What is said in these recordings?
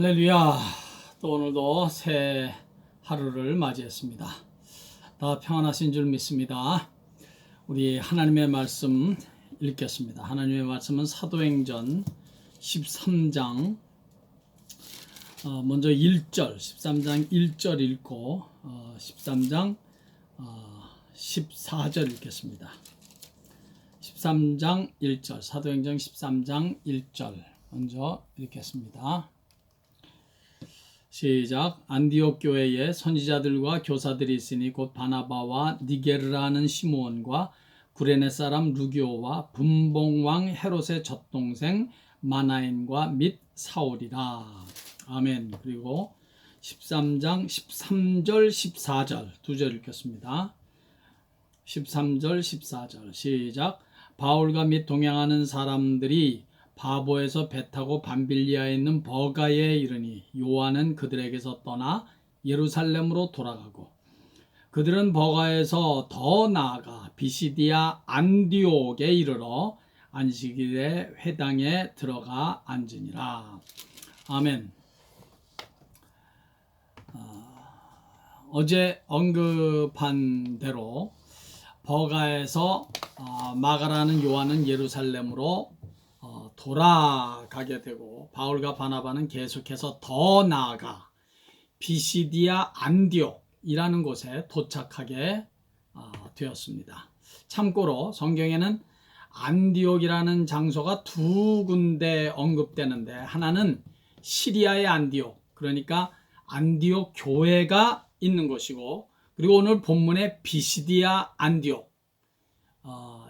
할렐루야. 또 오늘도 새 하루를 맞이했습니다. 다 평안하신 줄 믿습니다. 우리 하나님의 말씀 읽겠습니다. 하나님의 말씀은 사도행전 13장 먼저 1절 13장 1절 읽고 13장 14절 읽겠습니다. 13장 1절 사도행전 13장 1절 먼저 읽겠습니다. 시작. 안디옥 교회에 선지자들과 교사들이 있으니 곧 바나바와 니게르라는 시므온과 구레네 사람 루기오와 분봉왕 헤롯의 젖동생 마나엔과 및 사울이라. 아멘. 그리고 13장 13절 14절 두 절 읽겠습니다. 13절 14절 시작. 바울과 및 동행하는 사람들이 바보에서 배 타고 밤빌리아에 있는 버가에 이르니 요한은 그들에게서 떠나 예루살렘으로 돌아가고 그들은 버가에서 더 나아가 비시디아 안디옥에 이르러 안식일에 회당에 들어가 앉으니라. 아멘. 어제 언급한 대로 버가에서 마가라는 요한은 예루살렘으로 돌아가게 되고 바울과 바나바는 계속해서 더 나아가 비시디아 안디옥이라는 곳에 도착하게 되었습니다. 참고로 성경에는 안디옥이라는 장소가 두 군데 언급되는데 하나는 시리아의 안디옥, 그러니까 안디옥 교회가 있는 곳이고, 그리고 오늘 본문의 비시디아 안디옥,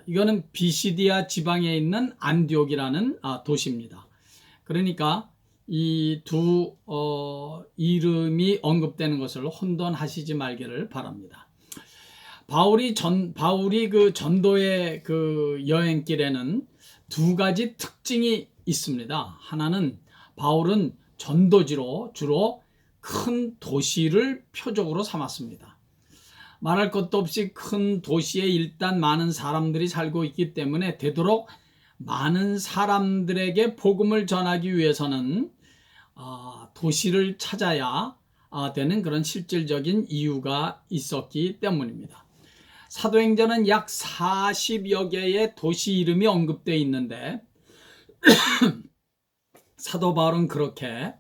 이거는 비시디아 지방에 있는 안디옥이라는 도시입니다. 그러니까 이 두 이름이 언급되는 것을 혼돈하시지 말기를 바랍니다. 바울이 그 전도의 그 여행길에는 두 가지 특징이 있습니다. 하나는 바울은 전도지로 주로 큰 도시를 표적으로 삼았습니다. 말할 것도 없이 큰 도시에 일단 많은 사람들이 살고 있기 때문에 되도록 많은 사람들에게 복음을 전하기 위해서는 도시를 찾아야 되는 그런 실질적인 이유가 있었기 때문입니다. 사도행전은 약 40여 개의 도시 이름이 언급되어 있는데 사도 바울은 그렇게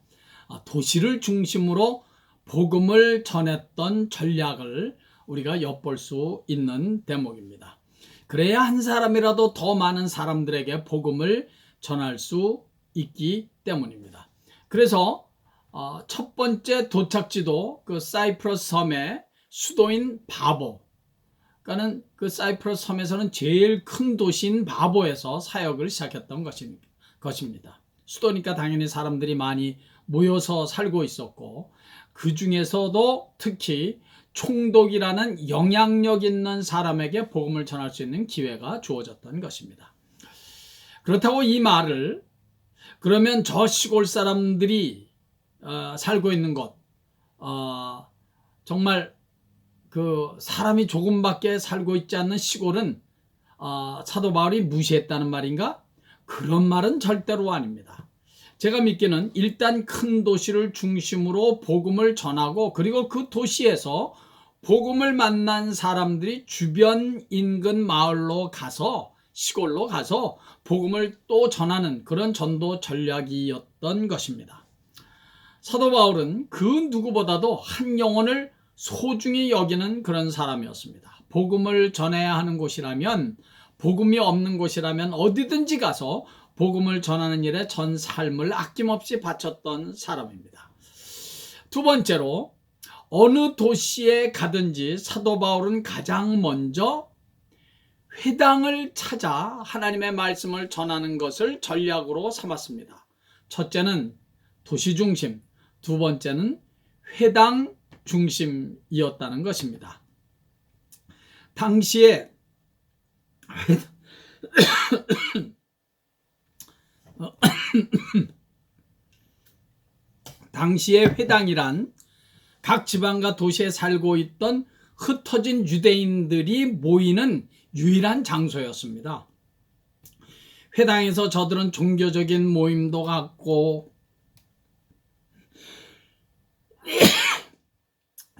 도시를 중심으로 복음을 전했던 전략을 우리가 엿볼 수 있는 대목입니다. 그래야 한 사람이라도 더 많은 사람들에게 복음을 전할 수 있기 때문입니다. 그래서 첫 번째 도착지도 그 사이프러스 섬의 수도인 바보, 그러니까는 그 사이프러스 섬에서는 제일 큰 도시인 바보에서 사역을 시작했던 것입니다. 수도니까 당연히 사람들이 많이 모여서 살고 있었고, 그 중에서도 특히 총독이라는 영향력 있는 사람에게 복음을 전할 수 있는 기회가 주어졌던 것입니다. 그렇다고 이 말을 그러면 저 시골 사람들이 살고 있는 곳, 정말 그 사람이 조금밖에 살고 있지 않는 시골은 사도 바울이 무시했다는 말인가? 그런 말은 절대로 아닙니다. 제가 믿기는 일단 큰 도시를 중심으로 복음을 전하고, 그리고 그 도시에서 복음을 만난 사람들이 주변 인근 마을로 가서, 시골로 가서 복음을 또 전하는 그런 전도 전략이었던 것입니다. 사도 바울은 그 누구보다도 한 영혼을 소중히 여기는 그런 사람이었습니다. 복음을 전해야 하는 곳이라면, 복음이 없는 곳이라면 어디든지 가서 복음을 전하는 일에 전 삶을 아낌없이 바쳤던 사람입니다. 두 번째로, 어느 도시에 가든지 사도 바울은 가장 먼저 회당을 찾아 하나님의 말씀을 전하는 것을 전략으로 삼았습니다. 첫째는 도시 중심, 두 번째는 회당 중심이었다는 것입니다. 당시에 회당이란 각 지방과 도시에 살고 있던 흩어진 유대인들이 모이는 유일한 장소였습니다. 회당에서 저들은 종교적인 모임도 갖고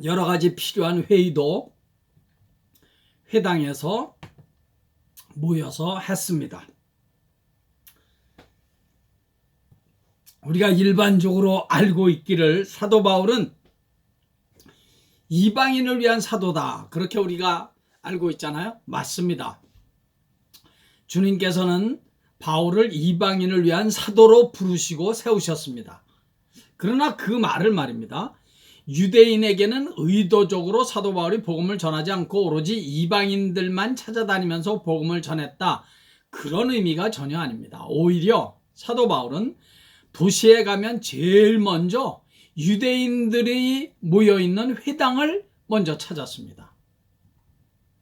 여러 가지 필요한 회의도 회당에서 모여서 했습니다. 우리가 일반적으로 알고 있기를 사도 바울은 이방인을 위한 사도다, 그렇게 우리가 알고 있잖아요. 맞습니다. 주님께서는 바울을 이방인을 위한 사도로 부르시고 세우셨습니다. 그러나 그 말을 말입니다, 유대인에게는 의도적으로 사도 바울이 복음을 전하지 않고 오로지 이방인들만 찾아다니면서 복음을 전했다, 그런 의미가 전혀 아닙니다. 오히려 사도 바울은 도시에 가면 제일 먼저 유대인들이 모여있는 회당을 먼저 찾았습니다.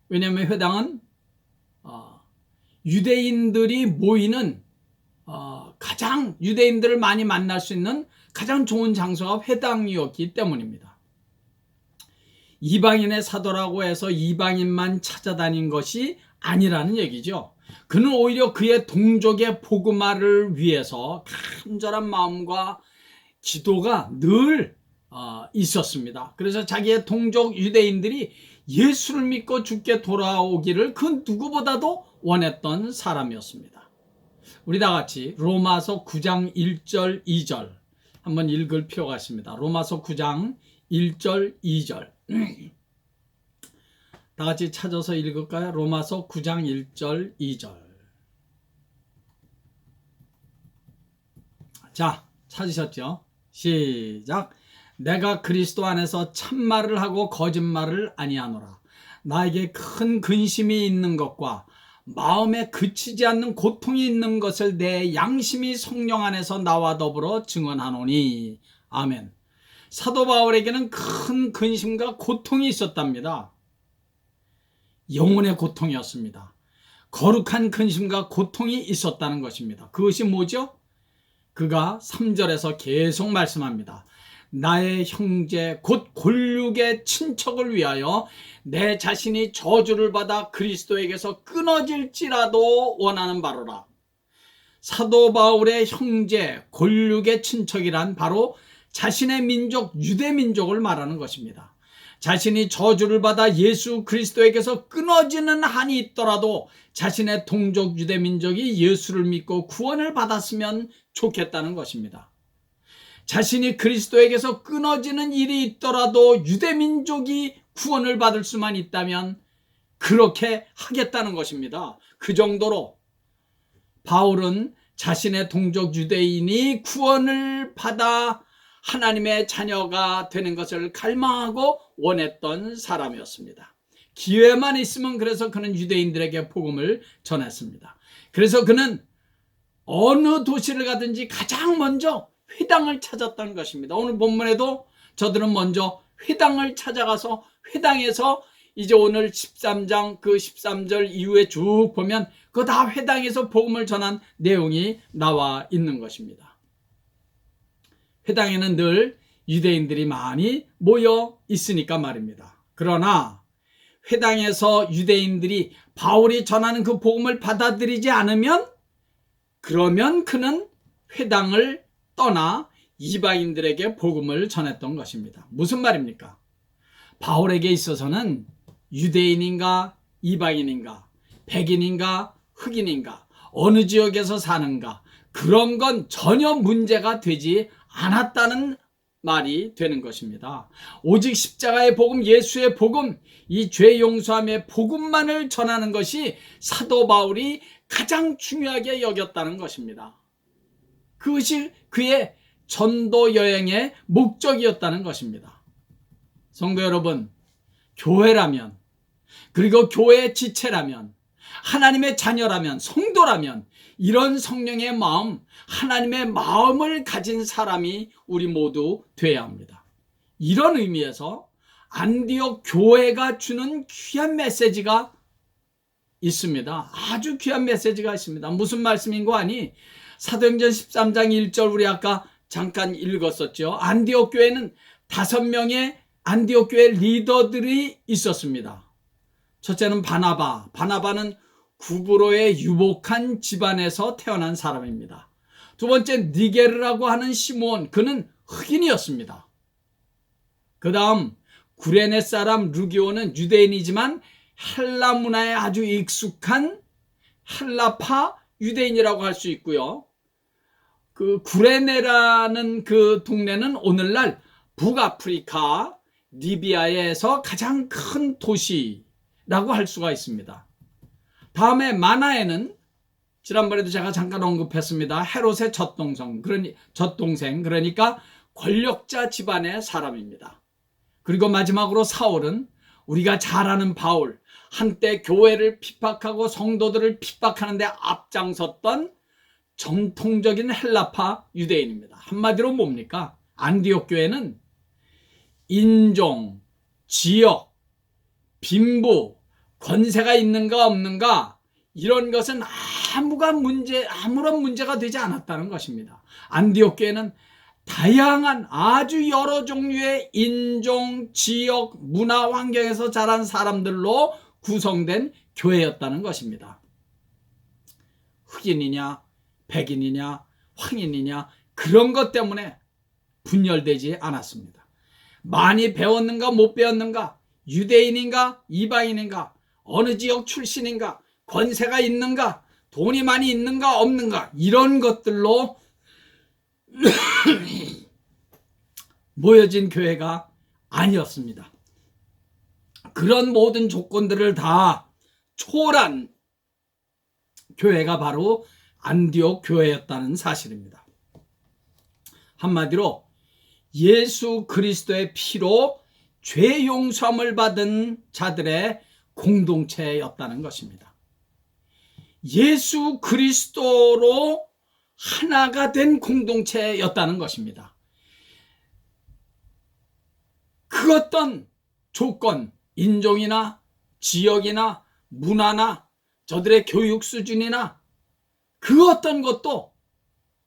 왜냐하면 회당은 유대인들이 모이는 가장 유대인들을 많이 만날 수 있는 가장 좋은 장소가 회당이었기 때문입니다. 이방인의 사도라고 해서 이방인만 찾아다닌 것이 아니라는 얘기죠. 그는 오히려 그의 동족의 복음화를 위해서 간절한 마음과 기도가 늘 있었습니다. 그래서 자기의 동족 유대인들이 예수를 믿고 주께 돌아오기를 그 누구보다도 원했던 사람이었습니다. 우리 다 같이 로마서 9장 1절 2절 한번 읽을 필요가 있습니다. 로마서 9장 1절 2절 다 같이 찾아서 읽을까요? 로마서 9장 1절 2절. 자, 찾으셨죠? 시작. 내가 그리스도 안에서 참말을 하고 거짓말을 아니하노라. 나에게 큰 근심이 있는 것과 마음에 그치지 않는 고통이 있는 것을 내 양심이 성령 안에서 나와 더불어 증언하노니. 아멘. 사도 바울에게는 큰 근심과 고통이 있었답니다. 영혼의 고통이었습니다. 거룩한 근심과 고통이 있었다는 것입니다. 그것이 뭐죠? 그가 3절에서 계속 말씀합니다. 나의 형제 곧 골육의 친척을 위하여 내 자신이 저주를 받아 그리스도에게서 끊어질지라도 원하는 바로라. 사도 바울의 형제 골육의 친척이란 바로 자신의 민족 유대 민족을 말하는 것입니다. 자신이 저주를 받아 예수 그리스도에게서 끊어지는 한이 있더라도 자신의 동족 유대 민족이 예수를 믿고 구원을 받았으면 좋겠다는 것입니다. 자신이 그리스도에게서 끊어지는 일이 있더라도 유대 민족이 구원을 받을 수만 있다면 그렇게 하겠다는 것입니다. 그 정도로 바울은 자신의 동족 유대인이 구원을 받아 하나님의 자녀가 되는 것을 갈망하고 원했던 사람이었습니다. 기회만 있으면 그래서 그는 유대인들에게 복음을 전했습니다. 그래서 그는 어느 도시를 가든지 가장 먼저 회당을 찾았던 것입니다. 오늘 본문에도 저들은 먼저 회당을 찾아가서 회당에서 이제 오늘 13장 그 13절 이후에 쭉 보면 그거 다 회당에서 복음을 전한 내용이 나와 있는 것입니다. 회당에는 늘 유대인들이 많이 모여 있으니까 말입니다. 그러나 회당에서 유대인들이 바울이 전하는 그 복음을 받아들이지 않으면 그러면 그는 회당을 떠나 이방인들에게 복음을 전했던 것입니다. 무슨 말입니까? 바울에게 있어서는 유대인인가 이방인인가 백인인가 흑인인가 어느 지역에서 사는가 그런 건 전혀 문제가 되지 않았다는 말이 되는 것입니다. 오직 십자가의 복음, 예수의 복음, 이 죄 용서함의 복음만을 전하는 것이 사도 바울이 가장 중요하게 여겼다는 것입니다. 그것이 그의 전도 여행의 목적이었다는 것입니다. 성도 여러분, 교회라면, 그리고 교회의 지체라면, 하나님의 자녀라면, 성도라면 이런 성령의 마음, 하나님의 마음을 가진 사람이 우리 모두 돼야 합니다. 이런 의미에서 안디옥 교회가 주는 귀한 메시지가 있습니다. 아주 귀한 메시지가 있습니다. 무슨 말씀인 거 아니? 사도행전 13장 1절 우리 아까 잠깐 읽었었죠. 안디옥 교회는 5명의 안디옥 교회 리더들이 있었습니다. 첫째는 바나바. 바나바는 구브로의 유복한 집안에서 태어난 사람입니다. 두 번째 니게르라고 하는 시몬. 그는 흑인이었습니다. 그 다음 구레네 사람 루기오는 유대인이지만 헬라 문화에 아주 익숙한 헬라파 유대인이라고 할 수 있고요. 그 구레네라는 그 동네는 오늘날 북아프리카 리비아에서 가장 큰 도시라고 할 수가 있습니다. 다음에 마나에는 지난번에도 제가 잠깐 언급했습니다. 헤롯의 젖동생, 그러니까 권력자 집안의 사람입니다. 그리고 마지막으로 사울은 우리가 잘 아는 바울, 한때 교회를 핍박하고 성도들을 핍박하는 데 앞장섰던 전통적인 헬라파 유대인입니다. 한마디로 뭡니까? 안디옥 교회는 인종, 지역, 빈부, 권세가 있는가 없는가 이런 것은 아무런 문제가 되지 않았다는 것입니다. 안디옥 교회는 다양한 아주 여러 종류의 인종, 지역, 문화 환경에서 자란 사람들로 구성된 교회였다는 것입니다. 흑인이냐, 백인이냐, 황인이냐 그런 것 때문에 분열되지 않았습니다. 많이 배웠는가 못 배웠는가, 유대인인가 이방인인가, 어느 지역 출신인가, 권세가 있는가, 돈이 많이 있는가 없는가 이런 것들로 모여진 교회가 아니었습니다. 그런 모든 조건들을 다 초월한 교회가 바로 안디옥 교회였다는 사실입니다. 한마디로 예수 그리스도의 피로 죄 용서함을 받은 자들의 공동체였다는 것입니다. 예수 그리스도로 하나가 된 공동체였다는 것입니다. 그 어떤 조건, 인종이나 지역이나 문화나 저들의 교육 수준이나 그 어떤 것도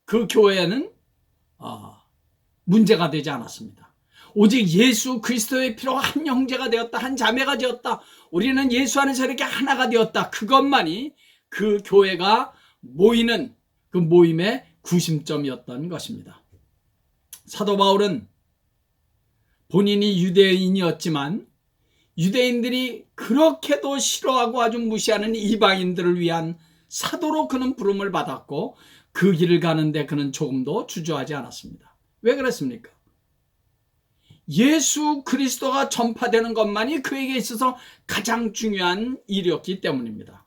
그 교회에는 문제가 되지 않았습니다. 오직 예수 그리스도의 피로 한 형제가 되었다, 한 자매가 되었다, 우리는 예수 안에서 이렇게 하나가 되었다, 그것만이 그 교회가 모이는 그 모임의 구심점이었던 것입니다. 사도 바울은 본인이 유대인이었지만 유대인들이 그렇게도 싫어하고 아주 무시하는 이방인들을 위한 사도로 그는 부름을 받았고 그 길을 가는데 그는 조금도 주저하지 않았습니다. 왜 그랬습니까? 예수 그리스도가 전파되는 것만이 그에게 있어서 가장 중요한 일이었기 때문입니다.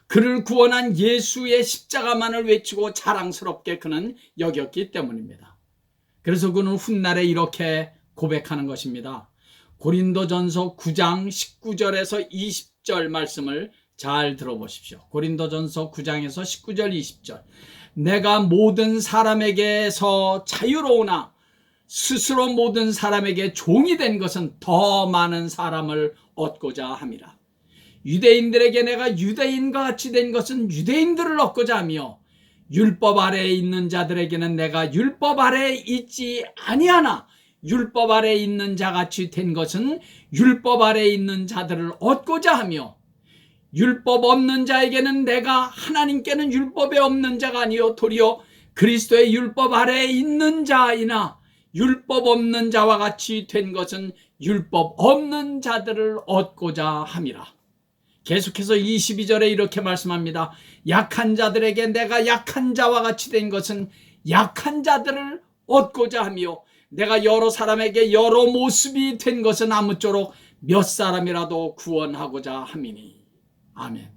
그를 구원한 예수의 십자가만을 외치고 자랑스럽게 그는 여겼기 때문입니다. 그래서 그는 훗날에 이렇게 고백하는 것입니다. 고린도전서 9장 19절에서 20절 말씀을 잘 들어보십시오. 고린도전서 9장에서 19절 20절. 내가 모든 사람에게서 자유로우나 스스로 모든 사람에게 종이 된 것은 더 많은 사람을 얻고자 함이라. 유대인들에게 내가 유대인과 같이 된 것은 유대인들을 얻고자 하며 율법 아래에 있는 자들에게는 내가 율법 아래에 있지 아니하나 율법 아래에 있는 자같이 된 것은 율법 아래에 있는 자들을 얻고자 하며 율법 없는 자에게는 내가 하나님께는 율법에 없는 자가 아니요 도리어 그리스도의 율법 아래에 있는 자이나 율법 없는 자와 같이 된 것은 율법 없는 자들을 얻고자 함이라. 계속해서 22절에 이렇게 말씀합니다. 약한 자들에게 내가 약한 자와 같이 된 것은 약한 자들을 얻고자 하며 내가 여러 사람에게 여러 모습이 된 것은 아무쪼록 몇 사람이라도 구원하고자 함이니. 아멘.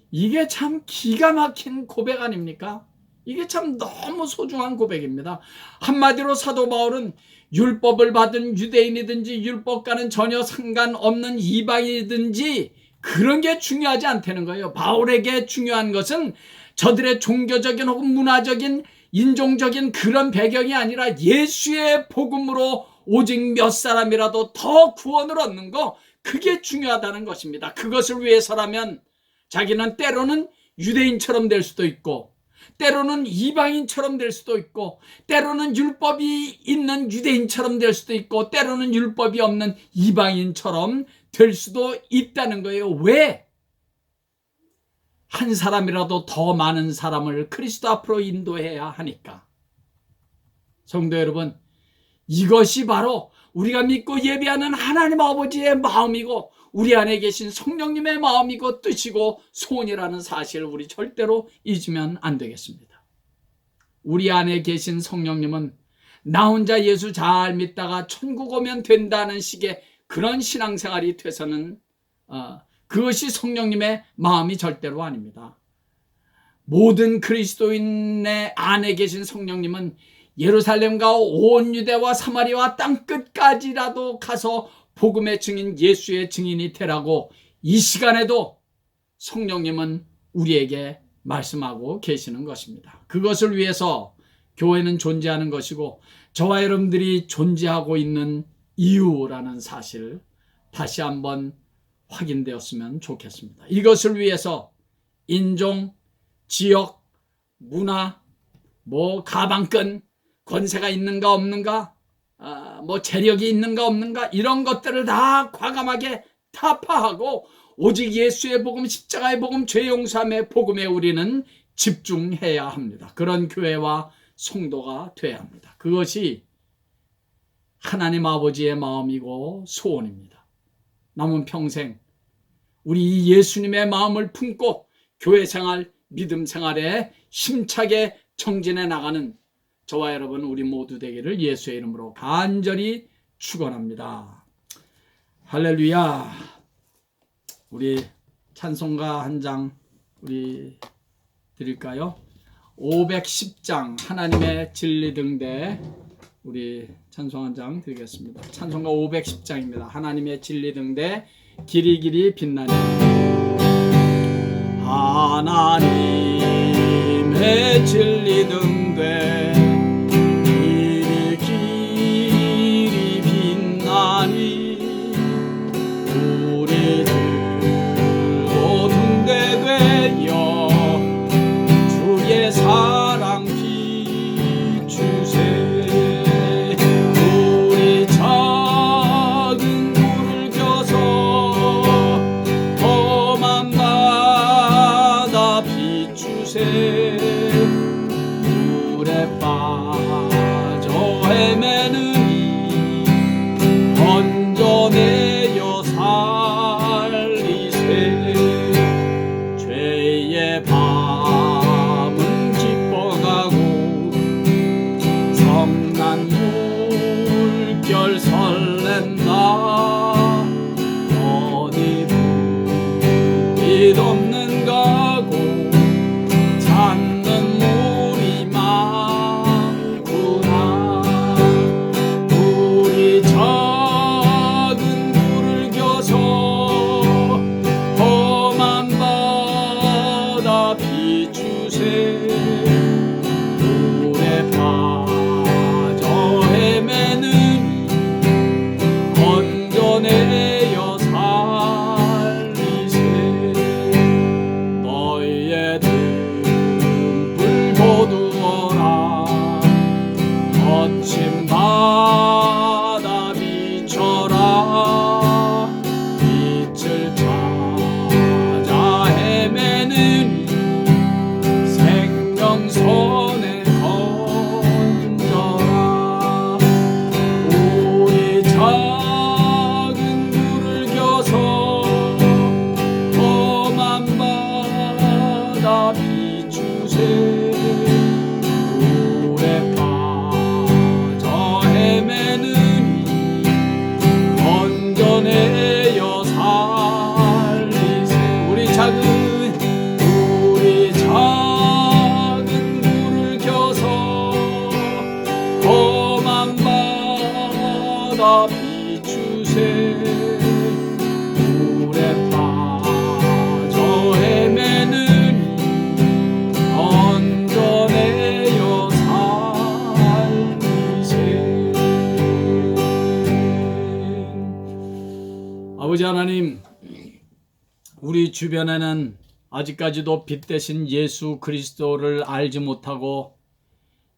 이게 참 기가 막힌 고백 아닙니까? 이게 참 너무 소중한 고백입니다. 한마디로 사도 바울은 율법을 받은 유대인이든지 율법과는 전혀 상관없는 이방인이든지 그런 게 중요하지 않다는 거예요. 바울에게 중요한 것은 저들의 종교적인 혹은 문화적인 인종적인 그런 배경이 아니라 예수의 복음으로 오직 몇 사람이라도 더 구원을 얻는 거, 그게 중요하다는 것입니다. 그것을 위해서라면 자기는 때로는 유대인처럼 될 수도 있고 때로는 이방인처럼 될 수도 있고 때로는 율법이 있는 유대인처럼 될 수도 있고 때로는 율법이 없는 이방인처럼 될 수도 있다는 거예요. 왜? 한 사람이라도 더 많은 사람을 그리스도 앞으로 인도해야 하니까. 성도 여러분, 이것이 바로 우리가 믿고 예배하는 하나님 아버지의 마음이고 우리 안에 계신 성령님의 마음이고 뜻이고 소원이라는 사실을 우리 절대로 잊으면 안 되겠습니다. 우리 안에 계신 성령님은 나 혼자 예수 잘 믿다가 천국 오면 된다는 식의 그런 신앙생활이 돼서는 그것이 성령님의 마음이 절대로 아닙니다. 모든 그리스도인의 안에 계신 성령님은 예루살렘과 온 유대와 사마리아와 땅끝까지라도 가서 복음의 증인 예수의 증인이 되라고 이 시간에도 성령님은 우리에게 말씀하고 계시는 것입니다. 그것을 위해서 교회는 존재하는 것이고 저와 여러분들이 존재하고 있는 이유라는 사실 다시 한번 확인되었으면 좋겠습니다. 이것을 위해서 인종, 지역, 문화, 가방끈, 권세가 있는가 없는가, 재력이 있는가 없는가 이런 것들을 다 과감하게 타파하고 오직 예수의 복음, 십자가의 복음, 죄 용서함의 복음에 우리는 집중해야 합니다. 그런 교회와 성도가 돼야 합니다. 그것이 하나님 아버지의 마음이고 소원입니다. 남은 평생 우리 예수님의 마음을 품고 교회 생활, 믿음 생활에 힘차게 정진해 나가는 저와 여러분 우리 모두 되기를 예수의 이름으로 간절히 축원합니다. 할렐루야. 우리 찬송가 한 장 우리 드릴까요? 510장 하나님의 진리 등대 우리 찬송 한 장 드리겠습니다. 찬송가 510장입니다. 하나님의 진리 등대 길이 길이 빛나니 하나님의 진리 등대 길이 길이 빛나니 우리들도 등대되어 주의 사랑 비추세 우리 작은 물을 겨서 험한 바다 비추세 물에 빠져 헤매느니 건져내어 살리세 죄의 밤은 기뻐가고 성난 물결 설렌다 어디 불빛 없는 가고 찾는 물이 많구나 우리 작은 물을 겨서 험한 바다 비추세 물에 빠져 헤매느니 건져내어 살리세 너희의 등불 거두어라 거친 바다 비춰라 빛을 찾아 헤매느니 생명선에 건져라 우리 작은 물을 겨서 험한 바다 비추세 물에 빠져 헤매느니 건져내어 살리세 우리 작은 물을 겨서 험한 바다 비추세 물에 빠져 헤매느니 건져내어 살리세 아버지 하나님 우리 주변에는 아직까지도 빛 대신 예수 그리스도를 알지 못하고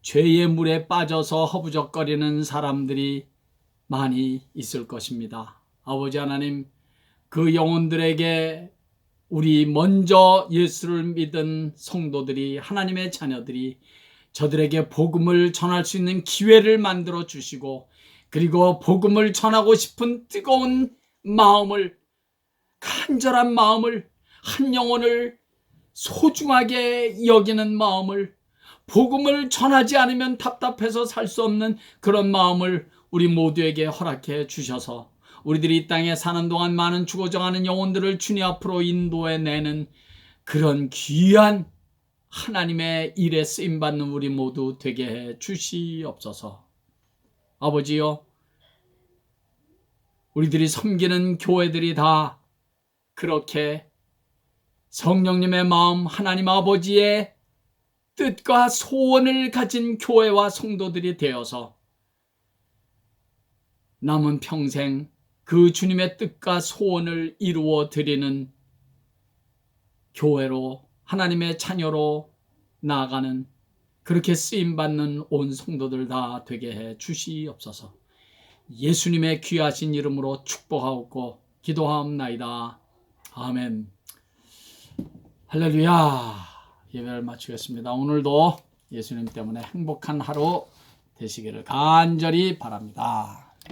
죄의 물에 빠져서 허부적거리는 사람들이 많이 있을 것입니다. 아버지 하나님 그 영혼들에게 우리 먼저 예수를 믿은 성도들이 하나님의 자녀들이 저들에게 복음을 전할 수 있는 기회를 만들어 주시고 그리고 복음을 전하고 싶은 뜨거운 마음을, 간절한 마음을, 한 영혼을 소중하게 여기는 마음을, 복음을 전하지 않으면 답답해서 살 수 없는 그런 마음을 우리 모두에게 허락해 주셔서 우리들이 이 땅에 사는 동안 많은 죽어져가는 영혼들을 주님 앞으로 인도해내는 그런 귀한 하나님의 일에 쓰임받는 우리 모두 되게 해 주시옵소서. 아버지요, 우리들이 섬기는 교회들이 다 그렇게 성령님의 마음, 하나님 아버지의 뜻과 소원을 가진 교회와 성도들이 되어서 남은 평생 그 주님의 뜻과 소원을 이루어 드리는 교회로, 하나님의 자녀로 나아가는, 그렇게 쓰임받는 온 성도들 다 되게 해 주시옵소서. 예수님의 귀하신 이름으로 축복하옵고 기도하옵나이다. 아멘. 할렐루야. 예배를 마치겠습니다. 오늘도 예수님 때문에 행복한 하루 되시기를 간절히 바랍니다.